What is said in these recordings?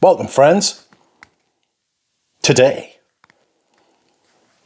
Welcome, friends. Today,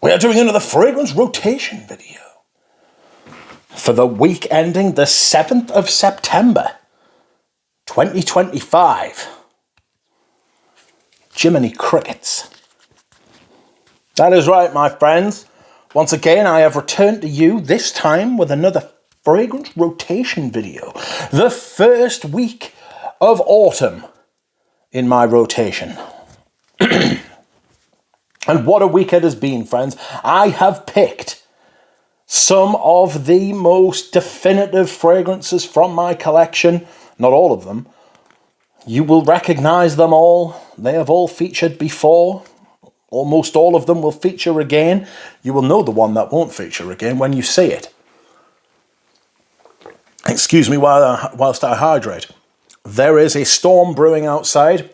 we are doing another fragrance rotation video for the week ending the 7th of September, 2025. Jiminy Crickets. That is right, my friends. Once again, I have returned to you, this time with another fragrance rotation video. The first week of autumn in my rotation. And what a week it has been, friends. I have picked some of the most definitive fragrances from my collection. Not all of them. You will recognize them all. They have all featured before. Almost all of them will feature again. You will know the one that won't feature again when you see it. Excuse me whilst I hydrate. There is a storm brewing outside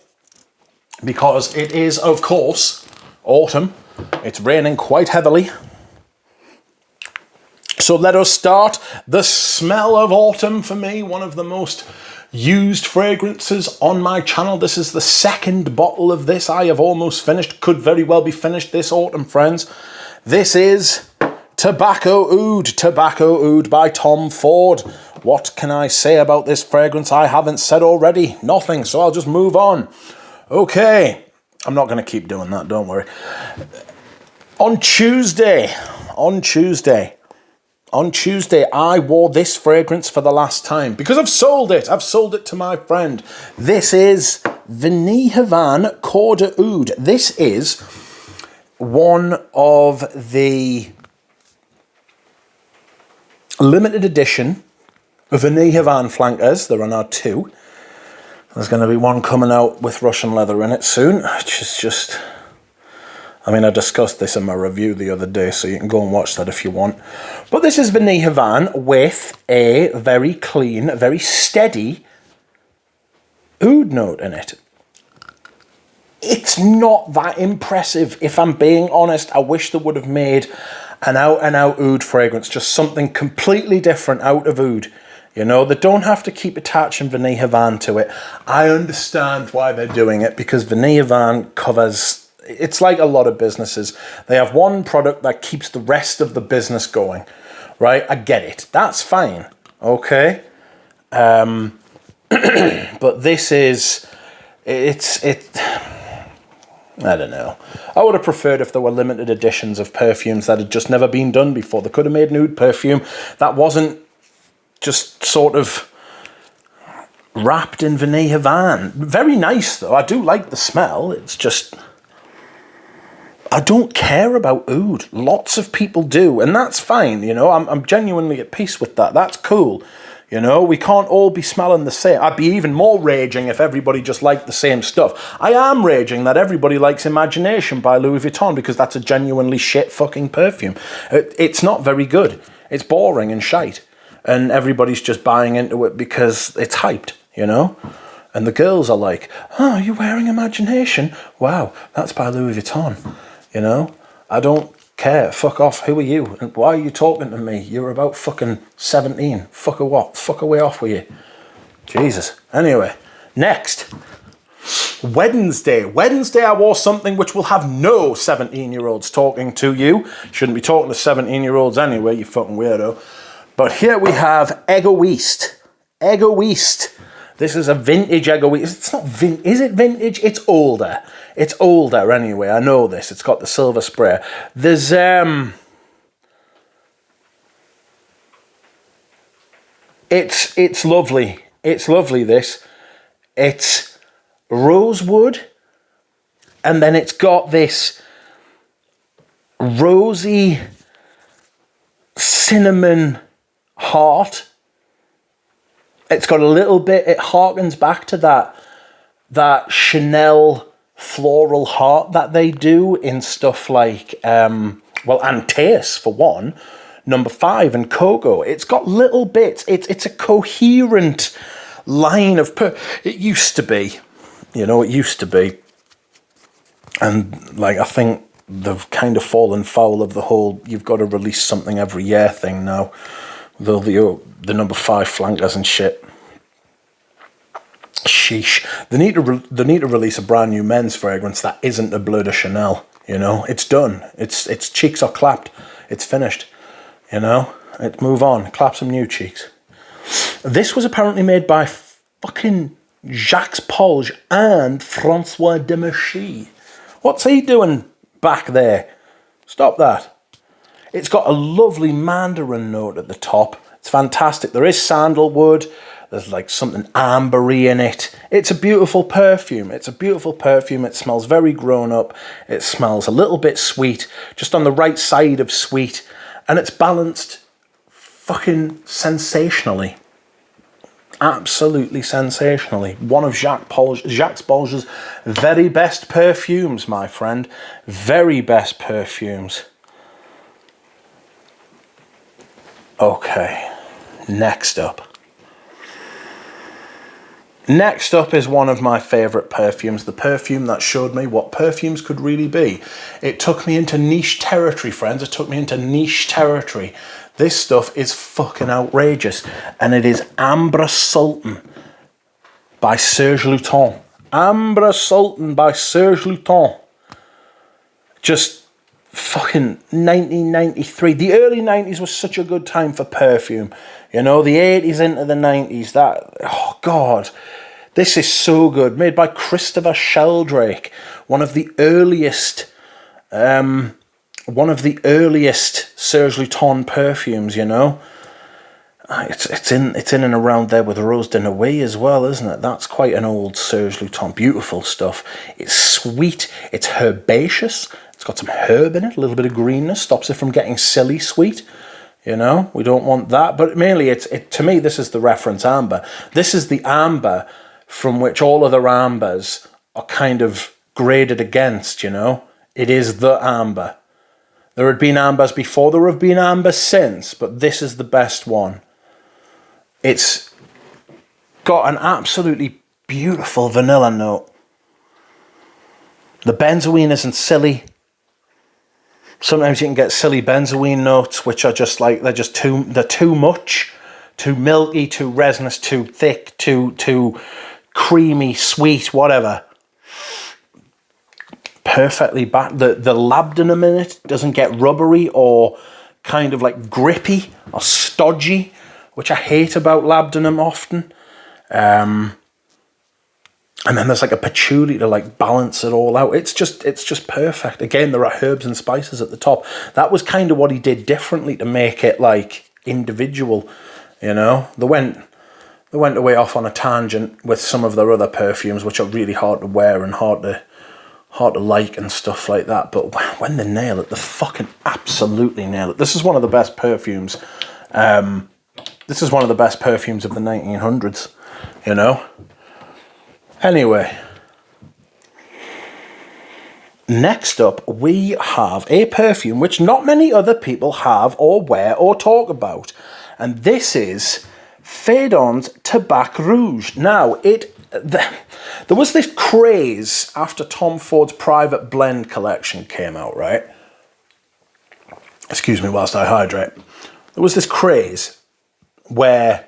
because it is, of course, autumn. It's raining quite heavily. So let us start. The smell of autumn, for me, one of the most used fragrances on my channel. This is the second bottle of this. I have almost finished, could very well be finished this autumn, friends. This is Tobacco Oud by Tom Ford. What can I say about this fragrance I haven't said already? Nothing, so I'll just move on. Okay, I'm not going to keep doing that, don't worry. On Tuesday, I wore this fragrance for the last time because I've sold it. I've sold it to my friend. This is Veneavan Corps d'Oud. This is one of the limited edition Veneavan flankers. There are now two. There's going to be one coming out with Russian leather in it soon, which is just... I mean, I discussed this in my review the other day, so you can go and watch that if you want. But this is Veneavan with a very clean, very steady oud note in it. It's not that impressive, if I'm being honest. I wish they would have made an out-and-out oud fragrance, just something completely different out of oud. You know, they don't have to keep attaching Veneavan to it. I understand why they're doing it, because Veneavan covers... It's like a lot of businesses. They have one product that keeps the rest of the business going, right? I get it. That's fine, okay? But this is... I don't know. I would have preferred if there were limited editions of perfumes that had just never been done before. They could have made nude perfume that wasn't just sort of wrapped in Veneavan. Very nice, though. I do like the smell. It's just... I don't care about oud. Lots of people do, and that's fine, you know. I'm genuinely at peace with that. That's cool, you know. We can't all be smelling the same. I'd be even more raging if everybody just liked the same stuff. I am raging that everybody likes Imagination by Louis Vuitton, because that's a genuinely shit fucking perfume. It's not very good. It's boring and shite, and everybody's just buying into it because it's hyped, you know. And the girls are like, oh, you're wearing Imagination? Wow, that's by Louis Vuitton. You know, I don't care. Fuck off. Who are you? And why are you talking to me? You're about fucking 17. Fuck a what? Fuck away off with you. Jesus. Anyway, next. Wednesday. Wednesday I wore something which will have no 17-year-olds talking to you. Shouldn't be talking to 17-year-olds anyway, you fucking weirdo. But here we have Egoiste. Egoiste. This is a vintage Egoiste. It's not vintage. Is it vintage? It's older. It's older anyway. I know this. It's got the silver spray. There's It's lovely. It's lovely, this. It's rosewood, and then it's got this rosy cinnamon heart. It's got a little bit, it harkens back to that Chanel floral heart that they do in stuff like, Antaeus for one, Number 5 and Coco. It's got little bits, it's a coherent line of, it used to be, you know, it used to be. And like, I think they've kind of fallen foul of the whole, you've got to release something every year thing now. The Number 5 flankers and shit. Sheesh. They need to release a brand new men's fragrance that isn't a Bleu de Chanel. You know, it's done. Its cheeks are clapped. It's finished. You know, move on. Clap some new cheeks. This was apparently made by fucking Jacques Polge and Francois Demachy. What's he doing back there? Stop that. It's got a lovely mandarin note at the top. It's fantastic. There is sandalwood. There's like something ambery in it. It's a beautiful perfume. It's a beautiful perfume. It smells very grown up. It smells a little bit sweet, just on the right side of sweet. And it's balanced fucking sensationally. Absolutely sensationally. One of Jacques Polge's very best perfumes, my friend. Very best perfumes. Okay, next up. Next up is one of my favourite perfumes, the perfume that showed me what perfumes could really be. It took me into niche territory, friends. It took me into niche territory. This stuff is fucking outrageous. And it is Ambre Sultan by Serge Lutens. Ambre Sultan by Serge Lutens. Just fucking 1993. The early 90s was such a good time for perfume. You know, the 80s into the 90s. Oh God. This is so good. Made by Christopher Sheldrake. One of the earliest Serge Lutens perfumes, you know. It's in and around there with Rose de Nuit as well, isn't it? That's quite an old Serge Lutens. Beautiful stuff. It's sweet. It's herbaceous. It's got some herb in it, a little bit of greenness. Stops it from getting silly sweet. You know, we don't want that. But mainly, to me, this is the reference amber. This is the amber from which all other ambers are kind of graded against, you know. It is the amber. There had been ambers before, there have been ambers since, but this is the best one. It's got an absolutely beautiful vanilla note. The benzoin isn't silly. Sometimes you can get silly benzoin notes, which are just like, they're too much, too milky, too resinous, too thick, too creamy, sweet, whatever. Perfectly back. The labdanum in it doesn't get rubbery or kind of like grippy or stodgy, which I hate about labdanum often. And then there's like a patchouli to like balance it all out. It's just perfect. Again, there are herbs and spices at the top. That was kind of what he did differently to make it like individual, you know. They went away off on a tangent with some of their other perfumes, which are really hard to wear and hard to like and stuff like that. But when they nail it, they fucking absolutely nail it. This is one of the best perfumes. This is one of the best perfumes of the 1900s, you know. Anyway, next up we have a perfume which not many other people have or wear or talk about. And this is Phaedon's Tobac Rouge. Now, there was this craze after Tom Ford's Private Blend collection came out, right? Excuse me whilst I hydrate. There was this craze where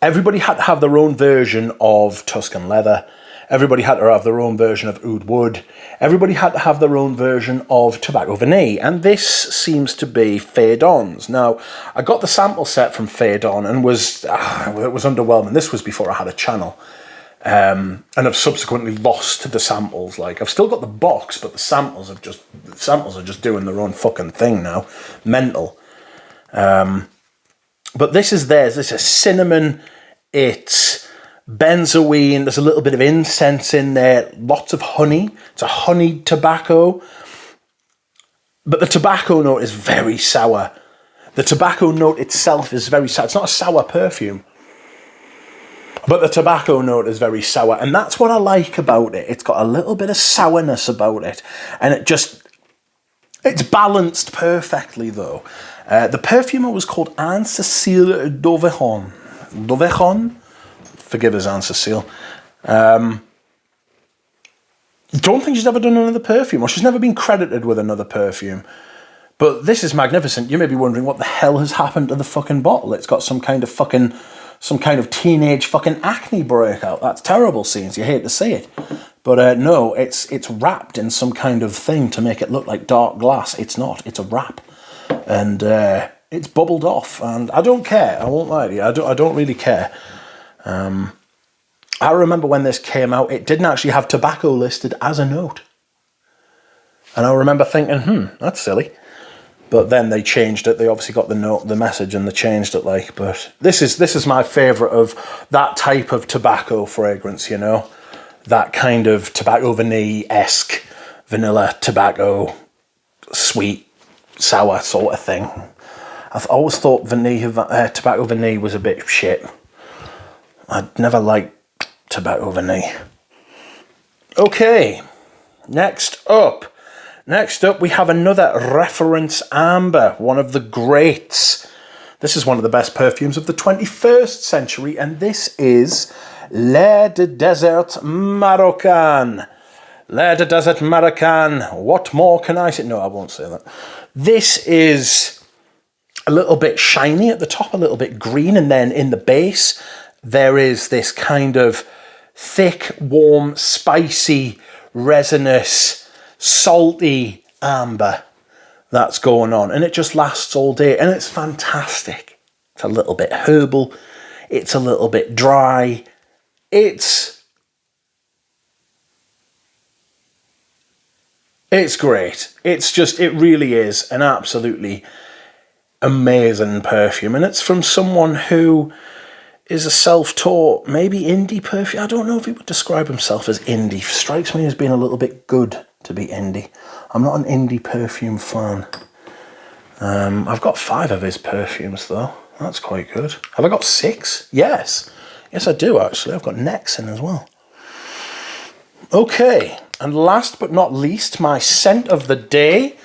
everybody had to have their own version of Tuscan leather. Everybody had to have their own version of oud wood. Everybody had to have their own version of tobacco vanille. And this seems to be Phaedon's. Now, I got the sample set from Phaedon and it was underwhelming. This was before I had a channel. And I've subsequently lost the samples. Like, I've still got the box, but the samples are just doing their own fucking thing now. Mental. But this is theirs. This is cinnamon. It's benzoin. There's a little bit of incense in there. Lots of honey. It's a honeyed tobacco. But the tobacco note is very sour. The tobacco note itself is very sour. It's not a sour perfume. But the tobacco note is very sour. And that's what I like about it. It's got a little bit of sourness about it. And it's balanced perfectly, though. The perfumer was called Anne-Cécile d'Auvergne. D'Auvergne? Forgive us, Anne-Cécile. Don't think she's ever done another perfume, or she's never been credited with another perfume. But this is magnificent. You may be wondering what the hell has happened to the fucking bottle. It's got some kind of fucking some kind of teenage fucking acne breakout. That's terrible scenes. You hate to see it. But no, it's wrapped in some kind of thing to make it look like dark glass. It's not. It's a wrap. And it's bubbled off. And I don't care. I won't lie to you. I don't really care. I remember when this came out, it didn't actually have tobacco listed as a note. And I remember thinking, that's silly. But then they changed it. They obviously got the note, the message, and they changed it. Like, but this is my favourite of that type of tobacco fragrance. You know, that kind of tobacco vanille-esque vanilla tobacco, sweet, sour sort of thing. I've always thought tobacco vanille was a bit shit. I'd never liked tobacco vanille. Okay, next up we have another reference amber, one of the greats. This is one of the best perfumes of the 21st century, and this is Le de Desert Marocain. Le de Desert Marocain. What more can I say? No, I won't say that. This is a little bit shiny at the top, a little bit green, and then in the base there is this kind of thick, warm, spicy, resinous, salty amber that's going on, and it just lasts all day, and it's fantastic. It's a little bit herbal, it's a little bit dry, it's great. It really is an absolutely amazing perfume, and it's from someone who is a self-taught, maybe indie perfume. I don't know if he would describe himself as indie. Strikes me as being a little bit good to be indie. I'm not an indie perfume fan. I've got 5 of his perfumes though. That's quite good. Have I got 6? Yes. Yes, I do actually. I've got necks in as well. Okay, and last but not least, my scent of the day.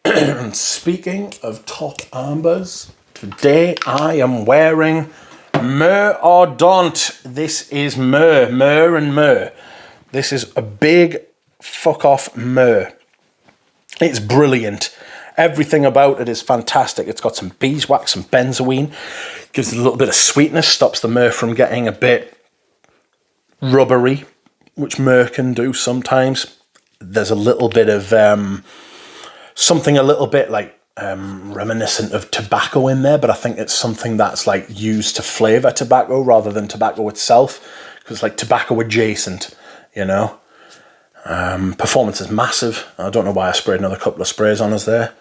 And speaking of top ambers, today I am wearing Myrrh Orant. This is Myrrh and Myrrh. This is a big fuck off myrrh. It's brilliant. Everything about it is fantastic. It's got some beeswax, some benzoin, gives it a little bit of sweetness, stops the myrrh from getting a bit rubbery, which myrrh can do sometimes. There's a little bit of something a little bit like reminiscent of tobacco in there, but I think it's something that's like used to flavour tobacco rather than tobacco itself, because it's like tobacco adjacent, you know. Performance is massive. I don't know why I sprayed another couple of sprays on us there.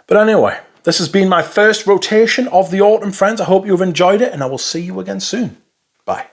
But anyway, this has been my first rotation of the autumn, friends. I hope you've enjoyed it, and I will see you again soon. Bye.